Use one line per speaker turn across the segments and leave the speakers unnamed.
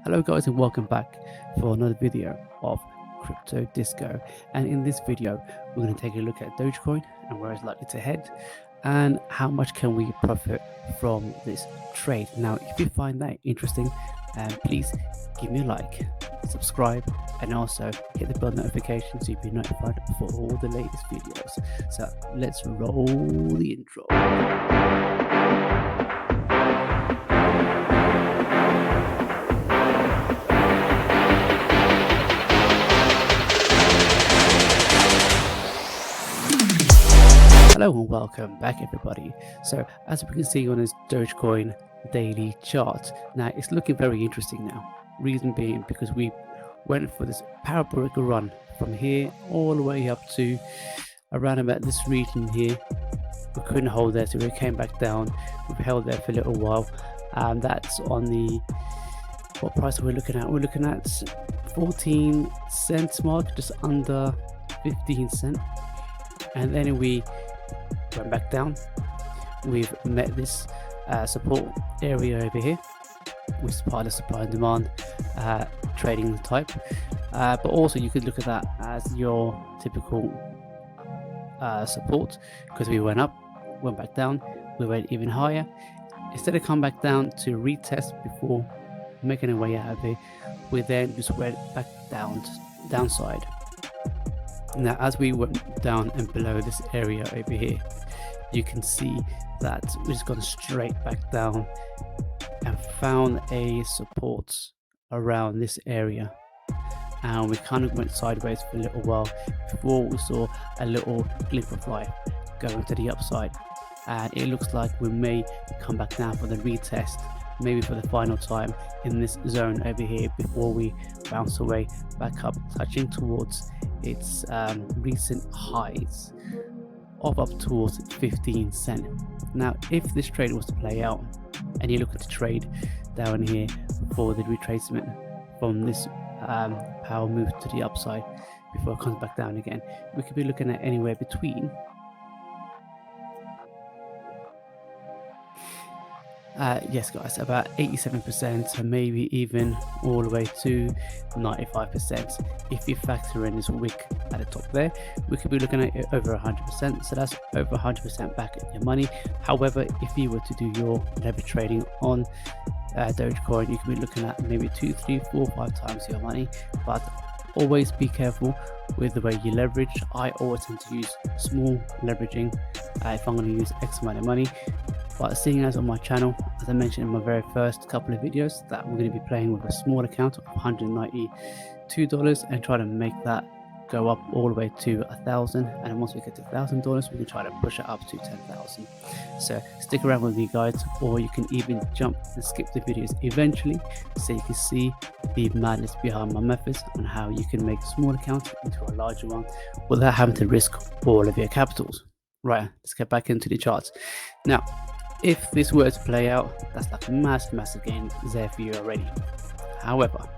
Hello guys, and welcome back for another video of Crypto Disco. And in this video we're going to take a look at Dogecoin and where it's likely to head and how much can we profit from this trade. Now if you find that interesting, please give me a like, subscribe, and also hit the bell notification so you'll be notified for all the latest videos. So let's roll the intro. Hello and welcome back everybody. So as we can see on this Dogecoin daily chart, now it's looking very interesting now. Reason being because we went for this parabolic run from here all the way up to around about this region here. We couldn't hold there, so we came back down. We've held there for a little while, and that's on the, what price are we looking at? We're looking at 14 cents mark, just under 15 cents. And then we went back down. We've met this support area over here, which is part of supply and demand trading type, but also you could look at that as your typical support, because we went up, went back down, we went even higher. Instead of come back down to retest before making our way out of here, we then just went back down to downside. Now as we went down and below this area over here, you can see that we've just gone straight back down and found a support around this area, and we kind of went sideways for a little while before we saw a little glimmer of light going to the upside, and it looks like we may come back down for the retest, maybe for the final time in this zone over here before we bounce away back up, touching towards its recent highs of up towards 15 cents. Now if this trade was to play out and you're looking to trade down here for the retracement from this power move to the upside before it comes back down again, we could be looking at anywhere between yes guys, about 87%, and maybe even all the way to 95%. If you factor in this wick at the top there, we could be looking at over 100%, so that's over 100% back in your money. However, if you were to do your leverage trading on Dogecoin, you could be looking at maybe 2, 3, 4, 5 times your money. But always be careful with the way you leverage. I always tend to use small leveraging if I'm going to use X amount of money. But seeing as on my channel, as I mentioned in my very first couple of videos, that we're going to be playing with a small account of $192 and try to make that go up all the way to $1,000, and once we get to $1,000 we can try to push it up to 10,000. So stick around with me guys, or you can even jump and skip the videos eventually so you can see the madness behind my methods on how you can make a small account into a larger one without having to risk all of your capitals. Right, let's get back into the charts. Now if this were to play out, that's like massive gain there for you already. However,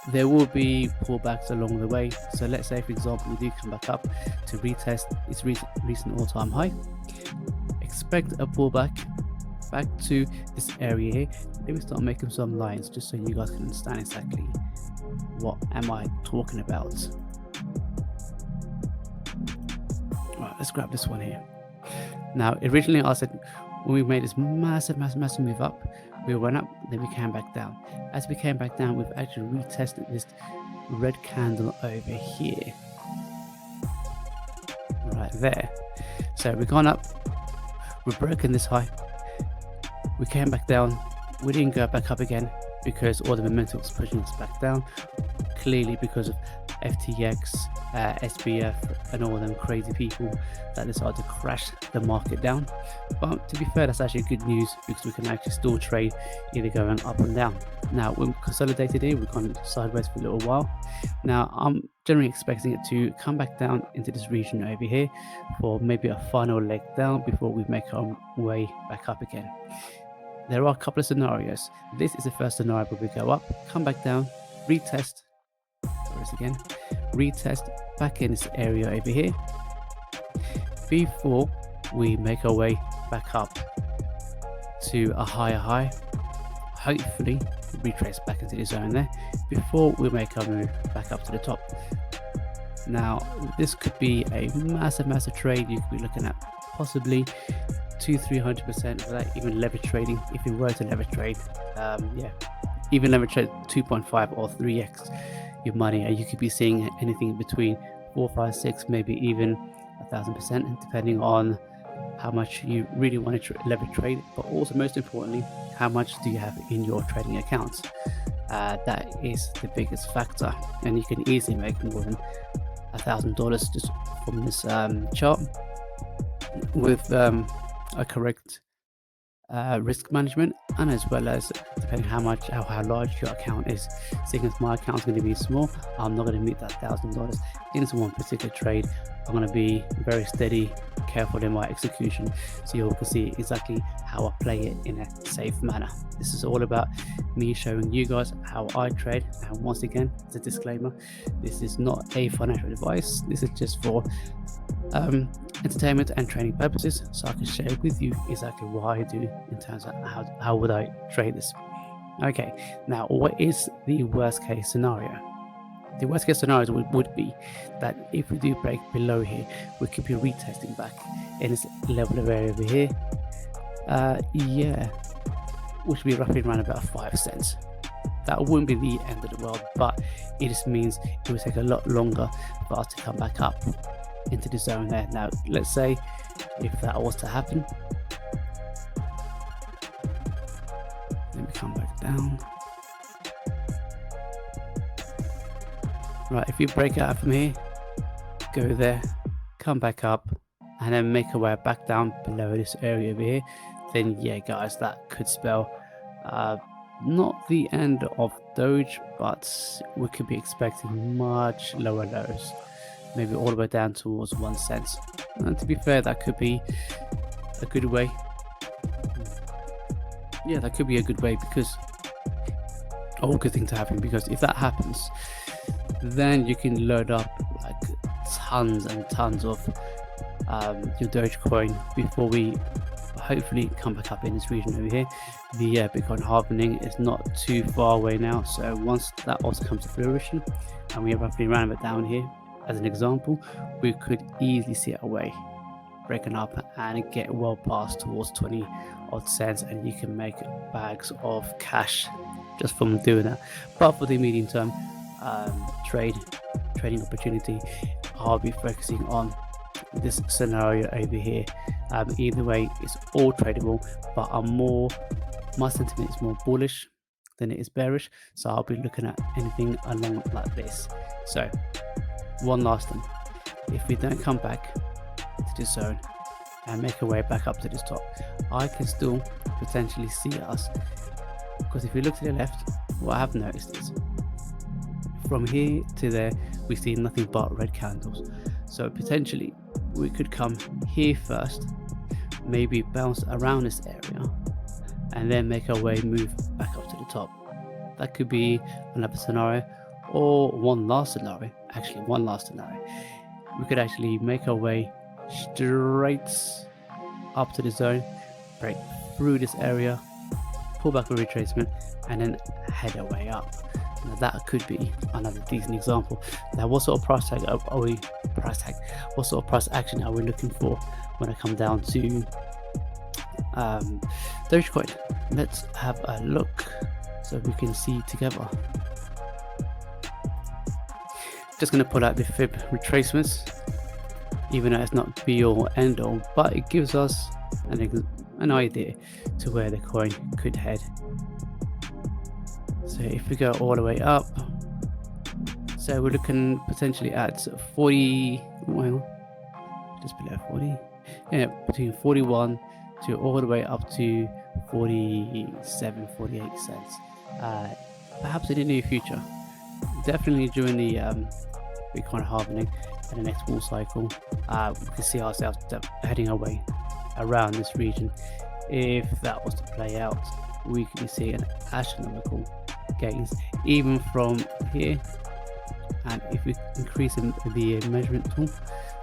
there will be pullbacks along the way. So let's say for example we do come back up to retest its recent all-time high, expect a pullback back to this area here. Let me start making some lines just so you guys can understand exactly what am I talking about. Right, let's grab this one here. Now originally I said when we made this massive move up, we went up, then we came back down. As we came back down, we've actually retested this red candle over here, right there. So we've gone up, we've broken this high, we came back down, we didn't go back up again because all the momentum was pushing us back down, clearly because of FTX, SBF, and all them crazy people that decided to crash the market down. But to be fair, that's actually good news because we can actually still trade either going up and down. Now we're consolidated here, we've gone sideways for a little while. Now I'm generally expecting it to come back down into this region over here for maybe a final leg down before we make our way back up again. There are a couple of scenarios. This is the first scenario where we go up, come back down, retest, again, retest back in this area over here before we make our way back up to a higher high, hopefully retrace back into the zone there before we make our move back up to the top. Now this could be a massive trade. You could be looking at possibly 200-300% without even leverage trading. If you were to leverage trade, even leverage trade 2.5 or 3x your money, and you could be seeing anything between 4, 5, 6, maybe even 1,000%, depending on how much you really want to leverage trade, but also most importantly, how much do you have in your trading accounts. That is the biggest factor, and you can easily make more than $1,000 just from this chart with a correct risk management, and as well as depending how large your account is. Seeing as my account is going to be small, I'm not going to meet that $1,000 in one particular trade. I'm going to be very steady, careful in my execution, so you all can see exactly how I play it in a safe manner. This is all about me showing you guys how I trade, and once again, as a disclaimer, this is not a financial advice. This is just for entertainment and training purposes, so I can share with you exactly what I do in terms of how would I trade this. Okay, now what is the worst case scenario? The worst case scenario would be that if we do break below here, we could be retesting back in this level of area over here, which would be roughly around about 5 cents. That wouldn't be the end of the world, but it just means it would take a lot longer for us to come back up into the zone there. Now let's say if that was to happen, let me come back down. Right, if you break out from here, go there, come back up, and then make our way back down below this area over here, then yeah guys, that could spell not the end of Doge, but we could be expecting much lower lows, maybe all the way down towards 1 cent. And to be fair, that could be a good way. Yeah, that could be a good way, because a good thing to happen, because if that happens, then you can load up like tons and tons of your Dogecoin before we hopefully come back up in this region over here. The Bitcoin halving is not too far away now, so once that also comes to fruition and we are roughly around it down here as an example, we could easily see our way breaking up and get well past towards 20 odd cents, and you can make bags of cash just from doing that. But for the medium term trading opportunity, I'll be focusing on this scenario over here. Either way, it's all tradable, but my sentiment is more bullish than it is bearish, so I'll be looking at anything along like this. So one last thing, if we don't come back to this zone and make our way back up to this top, I can still potentially see us, because if we look to the left, what I have noticed is from here to there we see nothing but red candles. So potentially we could come here first, maybe bounce around this area, and then make our way move back up to the top. That could be another scenario, or one last scenario. We could actually make our way straight up to the zone, break through this area, pull back a retracement, and then head our way up. Now that could be another decent example. Now what sort of price action are we looking for when I come down to Dogecoin? Let's have a look so we can see together. Just going to pull out the fib retracements, even though it's not be all end all, but it gives us an idea to where the coin could head. So if we go all the way up, so we're looking potentially at 40, well, just below 40, yeah, between 41 to all the way up to 47, 48 cents. Perhaps in the near future, definitely during the Bitcoin halving and the next bull cycle, we can see ourselves heading our way around this region. If that was to play out, we could see an astronomical gains even from here, and if we increase the measurement tool,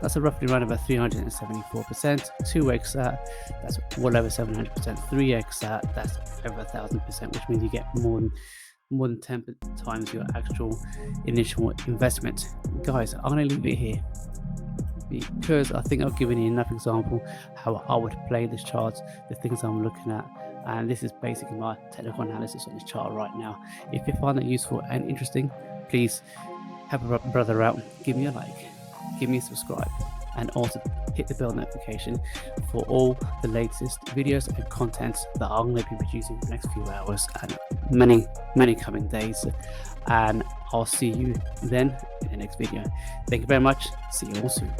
that's roughly around about 374%. 2x that, that's well over 700%. 3x that, that's over 1000%, which means you get more than more than 10 times your actual initial investment. Guys, I'm going to leave it here because I think I've given you enough example how I would play this chart, the things I'm looking at, and this is basically my technical analysis on this chart right now. If you find that useful and interesting, please help a brother out, give me a like, give me a subscribe, and also hit the bell notification for all the latest videos and content that I'm going to be producing in the next few hours and many coming days. And I'll see you then in the next video. Thank you very much. See you all soon.